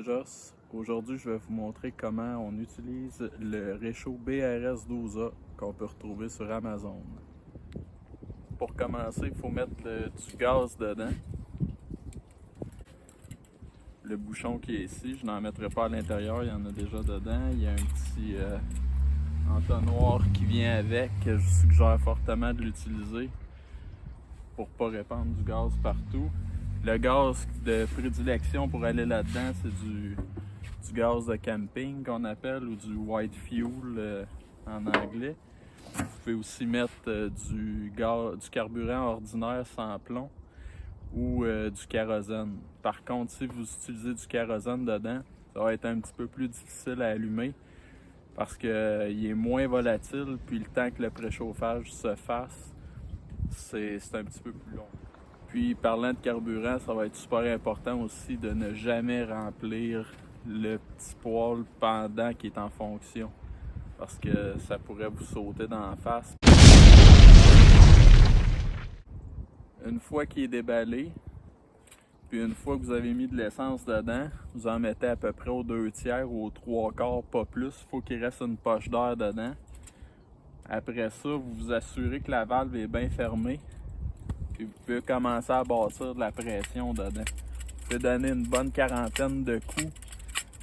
Joss. Aujourd'hui, je vais vous montrer comment on utilise le réchaud BRS12A qu'on peut retrouver sur Amazon. Pour commencer, il faut mettre du gaz dedans. Le bouchon qui est ici, je n'en mettrai pas à l'intérieur, il y en a déjà dedans. Il y a un petit entonnoir qui vient avec, que je suggère fortement de l'utiliser pour ne pas répandre du gaz partout. Le gaz de prédilection pour aller là-dedans, c'est du gaz de camping qu'on appelle, ou du white fuel en anglais. Vous pouvez aussi mettre du carburant ordinaire sans plomb ou du kérosène. Par contre, si vous utilisez du kérosène dedans, ça va être un petit peu plus difficile à allumer parce qu'il est moins volatile, puis le temps que le préchauffage se fasse, c'est un petit peu plus long. Puis parlant de carburant, ça va être super important aussi de ne jamais remplir le petit poêle pendant qu'il est en fonction, parce que ça pourrait vous sauter dans la face. Une fois qu'il est déballé, puis une fois que vous avez mis de l'essence dedans, vous en mettez à peu près aux 2/3 ou aux 3/4, pas plus. Il faut qu'il reste une poche d'air dedans. Après ça, vous vous assurez que la valve est bien fermée. Puis vous pouvez commencer à bâtir de la pression dedans. Vous pouvez donner une bonne quarantaine de coups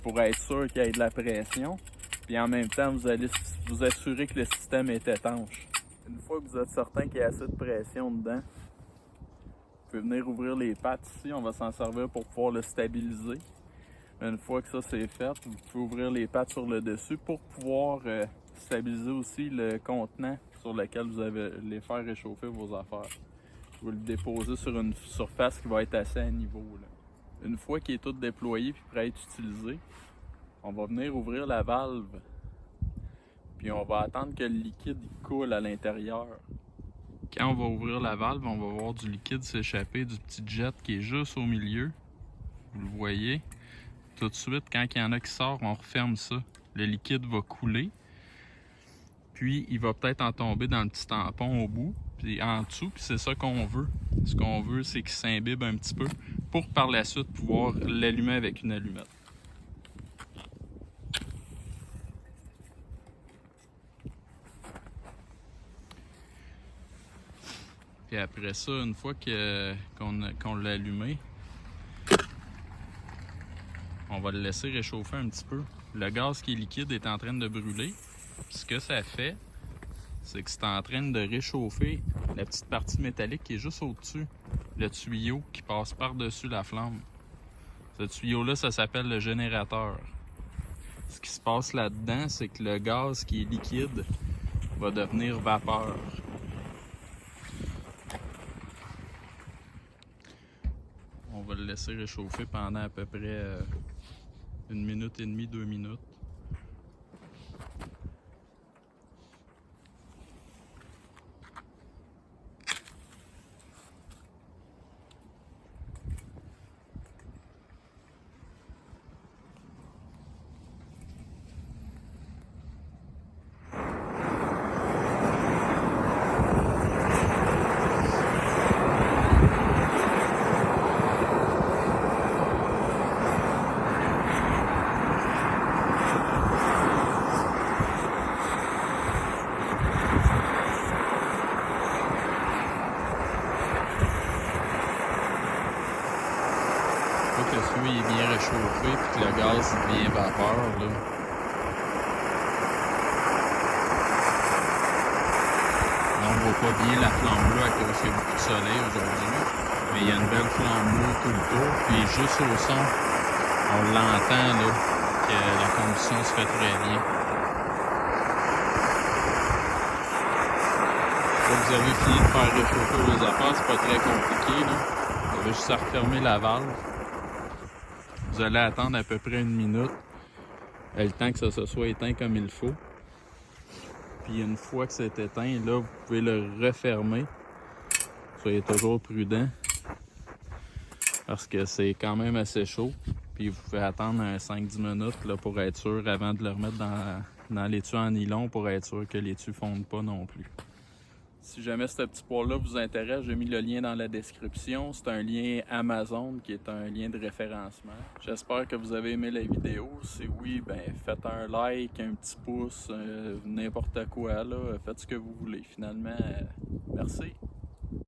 pour être sûr qu'il y ait de la pression. Puis en même temps, vous allez vous assurer que le système est étanche. Une fois que vous êtes certain qu'il y a assez de pression dedans, vous pouvez venir ouvrir les pattes ici. On va s'en servir pour pouvoir le stabiliser. Une fois que ça c'est fait, vous pouvez ouvrir les pattes sur le dessus pour pouvoir stabiliser aussi le contenant sur lequel vous allez faire réchauffer vos affaires. Vous le déposez sur une surface qui va être assez à niveau, là. Une fois qu'il est tout déployé et prêt à être utilisé, on va venir ouvrir la valve. Puis on va attendre que le liquide coule à l'intérieur. Quand on va ouvrir la valve, on va voir du liquide s'échapper du petit jet qui est juste au milieu. Vous le voyez. Tout de suite, quand il y en a qui sort, on referme ça. Le liquide va couler. Puis il va peut-être en tomber dans le petit tampon au bout, puis en dessous, puis c'est ça qu'on veut. Ce qu'on veut, c'est qu'il s'imbibe un petit peu pour par la suite pouvoir l'allumer avec une allumette. Puis après ça, une fois qu'on l'a allumé, on va le laisser réchauffer un petit peu. Le gaz qui est liquide est en train de brûler. Puis ce que ça fait, c'est que c'est en train de réchauffer la petite partie métallique qui est juste au-dessus, le tuyau qui passe par-dessus la flamme. Ce tuyau-là, ça s'appelle le générateur. Ce qui se passe là-dedans, c'est que le gaz qui est liquide va devenir vapeur. On va le laisser réchauffer pendant à peu près 1 minute et demie, 2 minutes. Que le feu est bien réchauffé et que le gaz devient vapeur, là. Là, on voit pas bien la flamme bleue à cause qu'il y a beaucoup de soleil aujourd'hui, mais il y a une belle flamme bleue tout le tour. Puis juste au son, on l'entend là, que la combustion se fait très bien. Quand vous avez fini de faire réchauffer vos affaires, c'est pas très compliqué, là. Vous avez juste à refermer la valve. Vous allez attendre à peu près 1 minute, le temps que ça se soit éteint comme il faut. Puis une fois que c'est éteint, là, vous pouvez le refermer. Soyez toujours prudent parce que c'est quand même assez chaud. Puis vous pouvez attendre 5-10 minutes là, pour être sûr avant de le remettre dans l'étui en nylon pour être sûr que l'étui ne fonde pas non plus. Si jamais ce petit poêle-là vous intéresse, j'ai mis le lien dans la description. C'est un lien Amazon qui est un lien de référencement. J'espère que vous avez aimé la vidéo. Si oui, ben faites un like, un petit pouce, n'importe quoi là. Faites ce que vous voulez finalement. Merci.